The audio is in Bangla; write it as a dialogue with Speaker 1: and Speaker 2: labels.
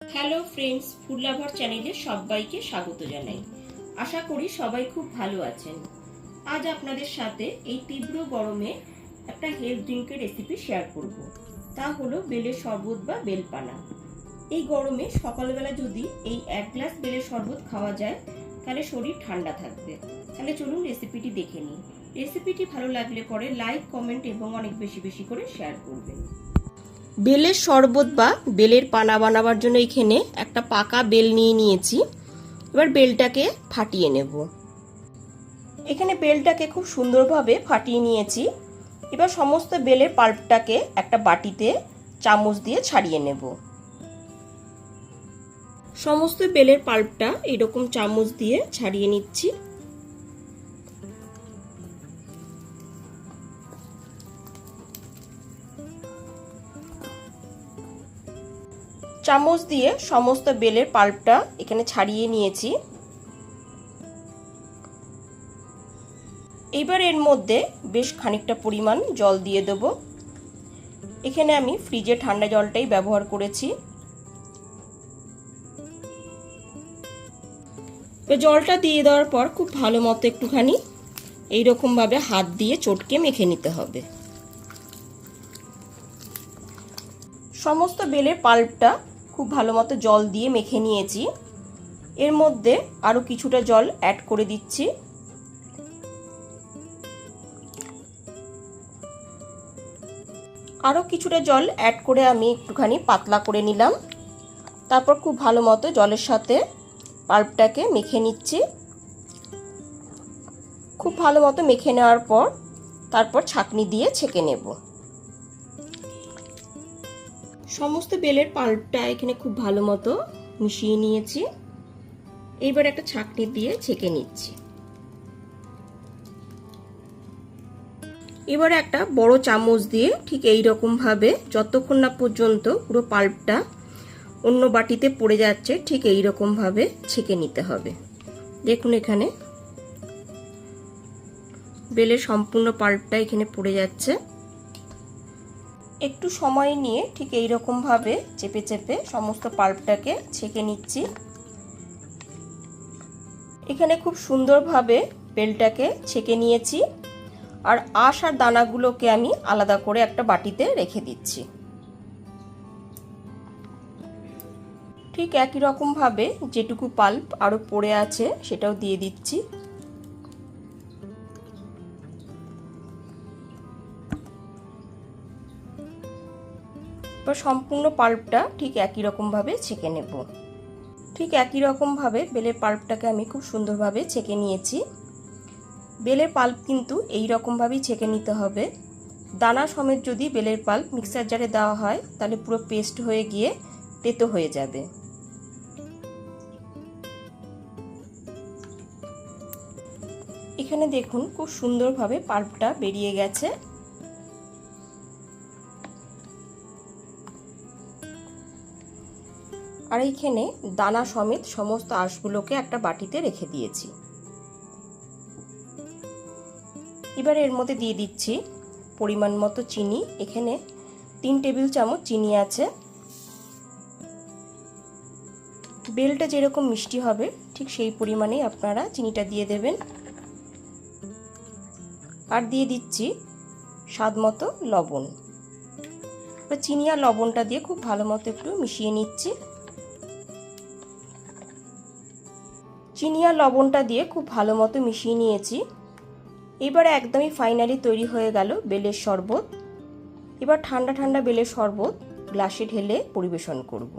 Speaker 1: হ্যালো ফ্রেন্ডস, ফুড লাভার চ্যানেলে সবাইকে স্বাগত জানাই। আশা করি সবাই খুব ভালো আছেন। আজ আপনাদের সাথে এই তীব্র গরমে একটা হেলথ ড্রিঙ্কের রেসিপি শেয়ার করব। তা হলো বেলের শরবত বা বেলপানা। এই গরমে সকালবেলা যদি এই 1 গ্লাস বেলের শরবত খাওয়া যায় তাহলে শরীর ঠান্ডা থাকবে। তাহলে চলুন রেসিপিটি দেখে নিই। রেসিপিটি ভালো লাগলে পরে লাইক, কমেন্ট এবং অনেক বেশি বেশি করে শেয়ার করবেন। বেলের শরবত বা বেলের পানা বানাবার জন্য এখানে একটা পাকা বেল নিয়ে নিয়েছি। এবার বেলটাকে ফাটিয়ে নেব। এখানে বেলটাকে খুব সুন্দরভাবে ফাটিয়ে নিয়েছি। এবার সমস্ত বেলের পাল্পটাকে একটা বাটিতে চামচ দিয়ে ছাড়িয়ে নেব। সমস্ত বেলের পাল্পটা এরকম চামচ দিয়ে ছাড়িয়ে নিচ্ছি। চামচ দিয়ে সমস্ত বেলের পাল্পটা এখানে ছাড়িয়ে নিয়েছি। এবার এর মধ্যে বেশ খানিকটা পরিমাণ জল দিয়ে দেব। এখানে আমি ফ্রিজে ঠান্ডা জলটাই ব্যবহার করেছি। তো জলটা দিয়ে দেওয়ার পর খুব ভালো মতো একটুখানি এইরকম ভাবে হাত দিয়ে চটকে মেখে নিতে হবে। সমস্ত বেলের পাল্পটা খুব ভালো মতো জল দিয়ে মেখে নিয়েছি। এর মধ্যে আরো কিছুটা জল অ্যাড করে দিচ্ছি। আরো কিছুটা জল অ্যাড করে আমি একটুখানি পাতলা করে নিলাম। তারপর খুব ভালো মতো জলের সাথে পাল্পটাকে মেখে নিচ্ছি। খুব ভালো মতো মেখে নেওয়ার পর তারপর ছাঁকনি দিয়ে ছেঁকে নেব। সমস্ত বেলের পাল্পটা এখানে খুব ভালো মতো মিশিয়ে নিয়েছি। এইবার একটা ছাঁকনি দিয়ে ছেঁকে নিচ্ছি। এবার একটা বড় চামচ দিয়ে ঠিক এই রকম ভাবে যতক্ষণ না পর্যন্ত পুরো পাল্পটা অন্য বাটিতে পড়ে যাচ্ছে ঠিক এই রকম ভাবে ছেঁকে নিতে হবে। দেখুন এখানে বেলের সম্পূর্ণ পাল্পটা এখানে পড়ে যাচ্ছে। একটু সময় নিয়ে ঠিক এই রকম ভাবে চেপে চেপে সমস্ত পাল্পটাকে ছেঁকে নিচ্ছি। এখানে খুব সুন্দরভাবে বেলটাকে ছেঁকে নিয়েছি। আর আঁশ আর দানাগুলোকে আমি আলাদা করে একটা বাটিতে রেখে দিচ্ছি। ঠিক একই রকম ভাবে যেটুকু পাল্প আরো পড়ে আছে সেটাও দিয়ে দিচ্ছি। এবার সম্পূর্ণ পাল্পটা ঠিক একই রকম ভাবে ছেঁকে নেব। ঠিক একই রকম ভাবে বেলের পাল্পটাকে আমি খুব সুন্দরভাবে ছেঁকে নিয়েছি। বেলের পাল্প কিন্তু এই রকম ভাবেই ছেঁকে নিতে হবে। দানা সমেত যদি বেলের পাল্প মিক্সার জারে দেওয়া হয় তাহলে পুরো পেস্ট হয়ে গিয়ে তেতো হয়ে যাবে। এখানে দেখুন খুব সুন্দরভাবে পাল্পটা বেরিয়ে গেছে। আর এইখানে দানা সমেত সমস্ত আঁশগুলোকে একটা বাটিতে রেখে দিয়েছি। এবার এর মধ্যে দিয়ে দিচ্ছি পরিমাণ মতো চিনি। এখানে 3 টেবিল চামচ চিনি আছে। বেলটা যেরকম মিষ্টি হবে ঠিক সেই পরিমাণেই আপনারা চিনিটা দিয়ে দেবেন। আর দিয়ে দিচ্ছি স্বাদ মতো লবণ। চিনি আর লবণটা দিয়ে খুব ভালো মতো একটু মিশিয়ে নিচ্ছি। চিনি আর লবণটা দিয়ে খুব ভালো মতো মিশিয়ে নিয়েছি। এবারে একদমই ফাইনালি তৈরি হয়ে গেল বেলের শরবত। এবার ঠান্ডা ঠান্ডা বেলের শরবত গ্লাসে ঢেলে পরিবেশন করব।